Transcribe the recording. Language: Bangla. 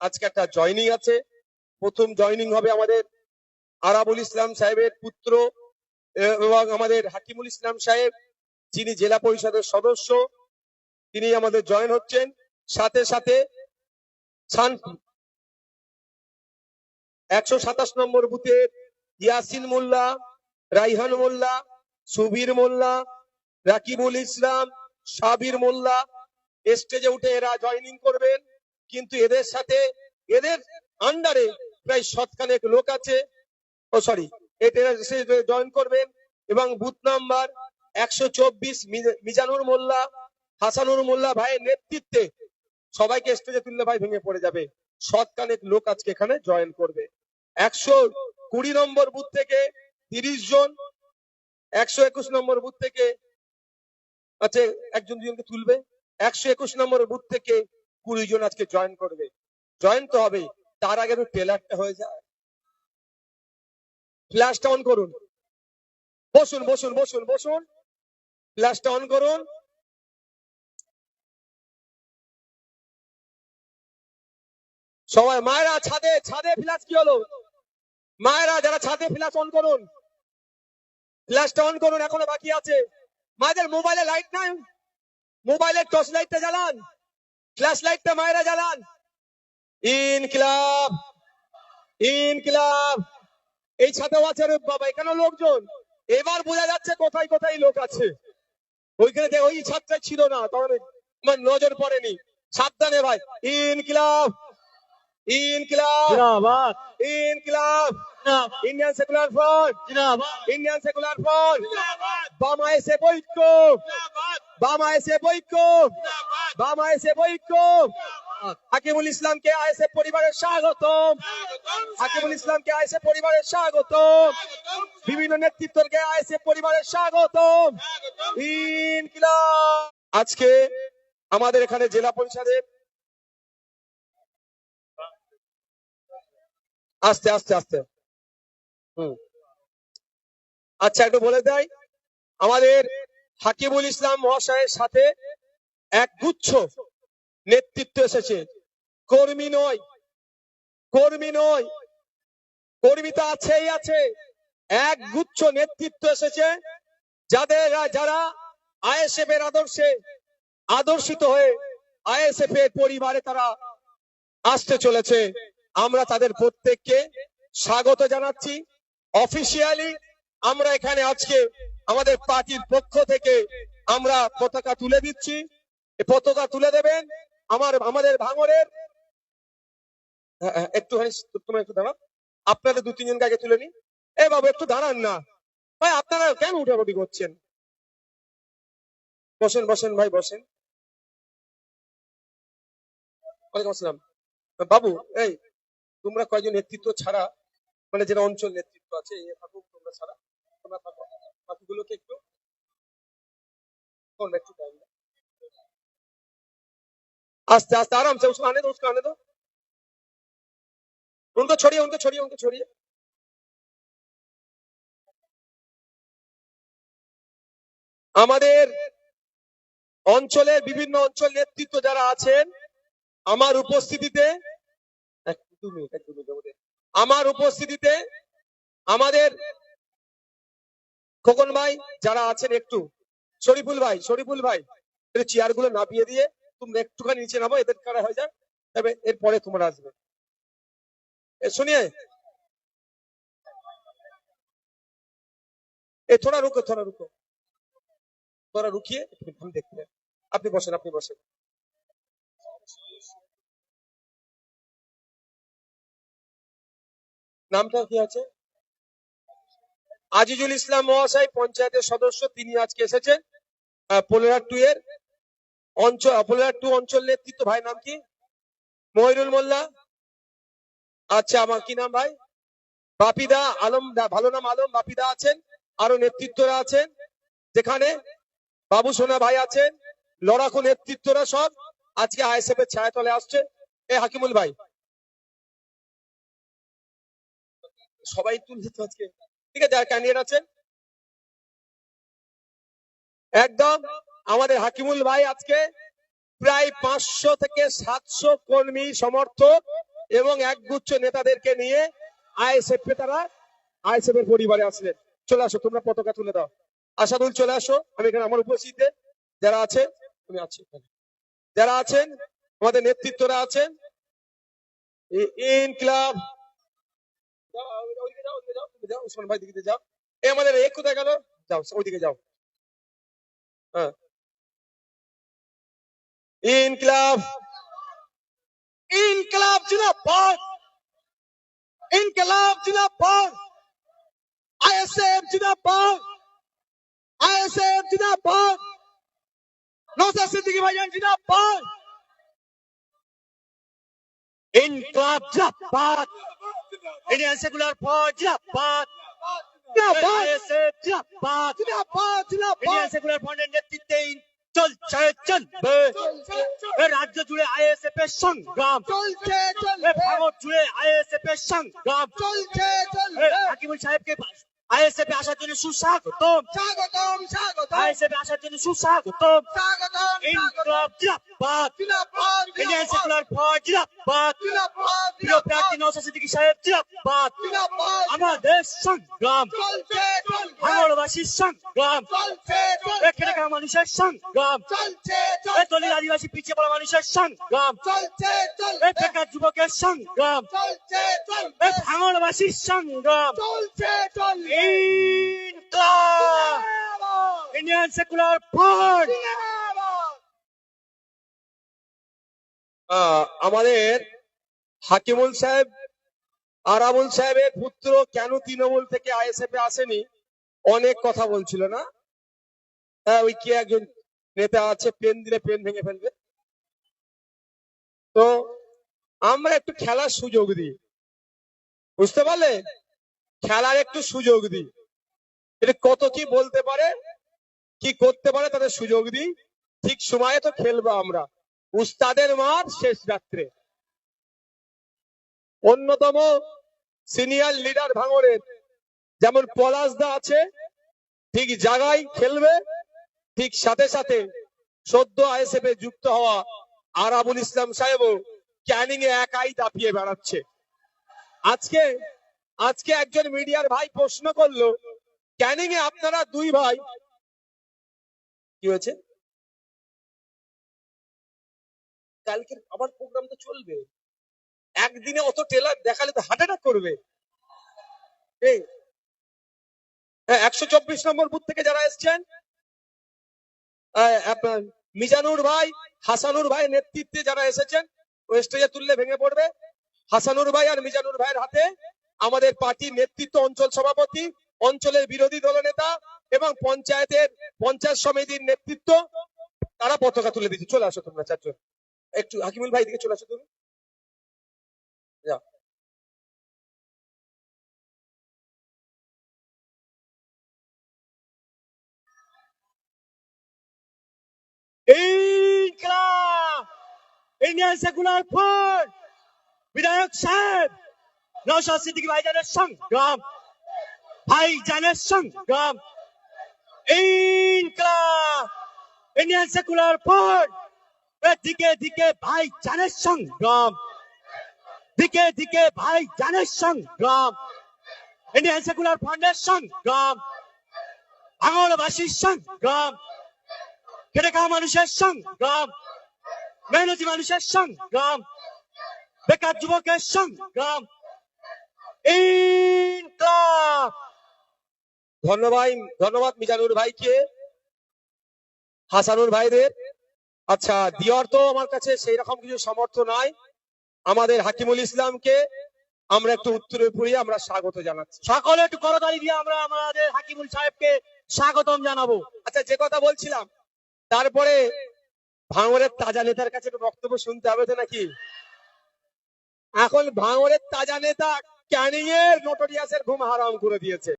আজকে একটা জয়নিং আছে। প্রথম জয়নিং হবে আমাদের আরাবুল ইসলাম সাহেবের পুত্র এবং আমাদের হাকিমুল ইসলাম সাহেব, যিনি জেলা পরিষদের সদস্য, তিনি আমাদের জয়েন হচ্ছেন। সাথে সাথে 127 নম্বর বুথের ইয়াসিন মোল্লা, রাইহান মোল্লা, সুবীর মোল্লা, রাকিবুল ইসলাম, সাবির মোল্লা স্টেজে উঠে এরা জয়েনিং করবেন। কিন্তু এদের সাথে এদের আন্ডারে প্রায় 100 লোক আছে, এটা জয়েন করবেন। এবং বুথ নাম্বার 124 মিজানুর মোল্লা, হাসানুর মোল্লা ভাইয়ের নেতৃত্বে সবাইকে স্টেজে তুললে ভাই ভেঙে পড়ে যাবে। 100 লোক আজকে এখানে জয়েন করবে। 120 নম্বর বুথ থেকে 30 জন, 121 নম্বর বুথ থেকে আচ্ছা একজন দুজনকে তুলবে। 121 নম্বর বুথ থেকে 20 জন আজকে জয়েন করবে। জয়েন তো হবে, তার আগে তো ট্রেলারটা হয়ে যায়। ফ্ল্যাশটা অন করুন। বসুন বসুন বসুন বসুন, ফ্ল্যাশটা অন করুন। সবাই মায়েরা ছাদে ছাদে ফ্ল্যাশ কি হলো? মায়েরা যারা ছাদে ফ্ল্যাশ অন করুন, ফ্ল্যাশটা অন করুন, এখনো বাকি আছে। মায়েদের মোবাইলে লাইট নাই, মোবাইলের টর্চ লাইটটা জ্বালান, ফ্ল্যাশ লাইটটা মায়েরা জ্বালান। ইনকিলাব ইনকিলাব। এই ছাদেও আছে রে বাবা, এখানে লোকজন। এবার বোঝা যাচ্ছে কোথায় কোথায় লোক আছে। ওইখানে ওই ছাদটা ছিল না, তখন আমার নজর পড়েনি। সাবধানে ভাই। ইনকিলাব ইনকিলাব জিন্দাবাদ, ইনকিলাব। জিন্দাবাদ, ইন্ডিয়ান সেকুলার ফ্রন্ট, জিন্দাবাদ, ইন্ডিয়ান সেকুলার ফ্রন্ট। জিন্দাবাদ, বামা এসে ঐক্য, জিন্দাবাদ, বামা এসে ঐক্য, জিন্দাবাদ, বামা এসে ঐক্য। হাকিমুল ইসলামকে আইএসএফ পরিবারের স্বাগতম, হাকিমুল ইসলামকে আইএসএফ পরিবারের স্বাগতম, বিভিন্ন নেতৃত্বকে আইএসএফ পরিবারের স্বাগতম। ইনকিলাব। আজকে আমাদের এখানে জেলা পরিষদের আস্তে আস্তে আস্তে আচ্ছা একটু বলে দেয়, আমাদের হাকিমুল ইসলাম মহাশয়ের সাথে এক গুচ্ছ নেতৃত্ব এসেছে। কর্মী নয়, কর্মী নয়, কর্মী তো আছেই আছে। এক গুচ্ছ নেতৃত্ব এসেছে, যারা আইএসএফ এর আদর্শে আদর্শিত হয়ে আইএসএফ এর পরিবারে তারা আসতে চলেছে। আমরা তাদের প্রত্যেককে স্বাগত জানাচ্ছি। অফিসিয়ালি আমরা এখানে আজকে আমাদের পার্টির পক্ষ থেকে আমরা পতাকা তুলে দিচ্ছি। এই পতাকা তুলে দেবেন আমাদের ভাঙড়ের। একটুখানি তোমরা একটু দাঁড়াও, আপনাদের 2-3 জনকে আগে তুলে নি। এ বাবু একটু দাঁড়ান না ভাই, আপনারা কেন উঠাউঠি করছেন? বসেন বসেন ভাই বসেন। ওয়ালাইকুম আসসালাম। বাবু এই তোমরা কয়েকজন নেতৃত্ব ছাড়া, মানে যেটা অঞ্চল নেতৃত্ব আছে থাকুক, তোমরা ছাড়া তোমরা থাকো, বাকিগুলোকে একটু একটু आस्ते आस्ते आराम से उसको आने दो, उसको आने दो। उनको छोड़िए उनको छोड़िए उनको छोड़िए। আমাদের অঞ্চলের বিভিন্ন অঞ্চল নেতৃত্ব যারা আছেন, আমার উপস্থিতিতে আমাদের খোকন ভাই যারা আছেন, একটু শরীফুল ভাই একটু চেয়ার গুলো নামিয়ে দিয়ে তোমরা একটুখানি নিচে নামো, এদের কারা হয়ে যাক, তবে এরপরে তোমরা আসবে। सुनिए थोड़ा रुको थोड़ा रुकिए, हम देखते हैं। আপনি বসেন আপনি বসেন। নামটা কি আছে? আজিজুল ইসলাম মহাশয় পঞ্চায়েতের সদস্য, তিনি আজকে এসেছেন। পোলেরার 2 এর পোলেরার 2 অঞ্চল নেতৃত্ব। ভাই নাম কি? মহিরুল মোল্লা। আচ্ছা আমার কি নাম ভাই? বাপিদা আলম, ভালো নাম আলম। বাপিদা আছেন, আরো নেতৃত্বরা আছেন, যেখানে বাবু সোনা ভাই আছেন, লড়াকু নেতৃত্বরা সব আজকে আইএসএফ এর ছায়াতলে আসছে। এই হাকিমুল ভাই সবাই তুলছে তো আজকে, ঠিক আছে? যারা ক্যান্ডিডেট আছেন একদম, আমাদের হাকিমুল ভাই আজকে প্রায় 500 থেকে 700 কর্মী সমর্থক এবং একগুচ্ছ নেতাদেরকে নিয়ে আইএসএফ এ তারা আইএসএফ এর পরিবারে আসলেন। চলে আসো, তোমরা পতাকা তুলে দাও। আসাদুল চলে আসো, আমি এখানে আমার উপস্থিতিতে যারা আছে, তুমি আছি এখানে। যারা আছেন আমাদের নেতৃত্বরা আছেন, ইনকিলাব ওইদিকে যাও, ওইদিকে যাও, তুমি যাও, উসমান ভাই দিকে যাও। আমাদের এক কোথায় গেল? যাও ওইদিকে যাও। হ্যাঁ, ইনকিলাব, ইনকিলাব জিন্দাবাদ, ইনকিলাব জিন্দাবাদ, আইএসএফ জিন্দাবাদ, আইএসএফ জিন্দাবাদ, নওশাদ সিদ্দিকী ভাইজান জিন্দাবাদ, ইনকিলাব জিন্দাবাদ, ইন্ডিয়ান সেকুলার ফ্রন্ট জিন্দাবাদ, আইএসএফ জিন্দাবাদ, ইন্ডিয়ান সেকুলার ফ্রন্টের নেতৃত্বে চলছে চলবে রাজ্য জুড়ে আইএসএফ এর সংগ্রাম, ভারত জুড়ে আইএসএফ এর সংগ্রাম চলছে। হাকিমুল সাহেবকে আইএসএফ এ আসার জন্য সুস্বাগতম, স্বাগতম, স্বাগতম, আইএসএফ এ আসার জন্য সুস্বাগতম, স্বাগতম, ইনকিলাব জিন্দাবাদ, জিন্দাবাদ, ইন্ডিয়ান সেকুলার ফ্রন্ট জিন্দাবাদ, জিন্দাবাদ, প্রিয় প্রার্থী নওশাদ সিদ্দিকী সাহেব জিন্দাবাদ, জিন্দাবাদ, আমাদের সংগ্রাম চলছে চলবে, ভাঙড়বাসীর সংগ্রাম চলছে চলবে, এখানে মানুষের সংগ্রাম চলছে চলবে, দলিত আদিবাসী পিছিয়ে পড়া মানুষের সংগ্রাম চলছে চলবে, বেকার যুবকের সংগ্রাম চলছে চলবে, ভাঙড়বাসীর সংগ্রাম চলছে চলবে, ইনকিলাব, ইন্ডিয়ান সেকুলার ফ্রন্ট। আমাদের হাকিমুল সাহেব আরাবুল সাহেবের পুত্র কেন তৃণমূল থেকে আইএসএফ এ আসেনি, অনেক কথা বলছিল না? হ্যাঁ, ওই কি একজন নেতা আছে, পেন দিলে পেন ভেঙে ফেলবে। তো আমরা একটু খেলার সুযোগ দিই, বুঝতে পারলে? খেলার একটু সুযোগ দিই, এটা কত কি বলতে পারে, কি করতে পারে তাদের সুযোগ দিই। ঠিক সময়ে তো খেলবো আমরা। উস্তাদের মার শেষ রাত্রে। অন্যতম সিনিয়র লিডার ভাঙড়ের যেমন পলাশদা আছে, ঠিক জায়গায় খেলবে, ঠিক সাথে সাথে সদ্য আইএসএফ এ যুক্ত হওয়া আরাবুল ইসলাম সাহেবও ক্যানিং এ একাই দাপিয়ে বেড়াচ্ছে। আজকে আজকে একজন মিডিয়ার ভাই প্রশ্ন করলো, ক্যানিং এ আপনারা দুই ভাই, কি হয়েছে? কালকে আবার প্রোগ্রাম তো চলবে, একদিনে অত ট্রেলার দেখালে তো হার্ট অ্যাটাক করবে। 124 নম্বর বুথ থেকে যারা এসছেন, আপনার মিজানুর ভাই, হাসানুর ভাই নেতৃত্বে যারা এসেছেন, ওই স্টেজে তুললে ভেঙে পড়বে। হাসানুর ভাই আর মিজানুর ভাইয়ের হাতে আমাদের পার্টির নেতৃত্ব, অঞ্চল সভাপতি, অঞ্চলের বিরোধী দলনেতা এবং পঞ্চায়েত সমিতির নেতৃত্ব, তারা পতাকা তুলে দিচ্ছে। চলে আসো তোমরা চারজন, একটু হাকিমুল ভাই দিকে চলে আসো তুমি। যাও। ইনকিলাব, ইন্ডিয়ান সেকুলার ফ্রন্ট, বিধায়ক সাহেব নওশাদ সিদ্দিকী ভাইজানের সংগ্রাম, ভাইজানের সংগ্রাম, ইনকিলাব, ইন্ডিয়ান সেকুলার ফ্রন্ট, দিকে দিকে ভাইজানের সংগ্রাম, দিকে দিকে ভাইজানের সংগ্রাম, ইন্ডিয়ান সেকুলার ফ্রন্টের সংগ্রাম, ভাঙড়বাসীর সংগ্রাম, খেটে খাওয়া মানুষের সংগ্রাম, মেহনতি মানুষের সংগ্রাম, বেকার যুবকের সংগ্রাম, ইনকিলাব। ধন্যবাদ মিজানুর ভাইকে, হাসানুর ভাইদের। আচ্ছা, দিওর তো আমার কাছে সেই রকম কিছু সামর্থ্য নাই। আমাদের হাকিমুল ইসলামকে আমরা একটু উত্তরে পড়িয়ে আমরা স্বাগত জানাচ্ছি। সকলে একটু করতালি দিয়ে আমরা আমাদের হাকিমুল সাহেবকে স্বাগতম জানাবো। আচ্ছা, যে কথা বলছিলাম, তারপরে ভাঙড়ের তাজা নেতার কাছে একটু বক্তব্য শুনতে হবে তো নাকি? এখন ভাঙড়ের তাজা নেতা ক্যানিং এর নোটোরিয়াসের ঘুম হারাম করে দিয়েছে।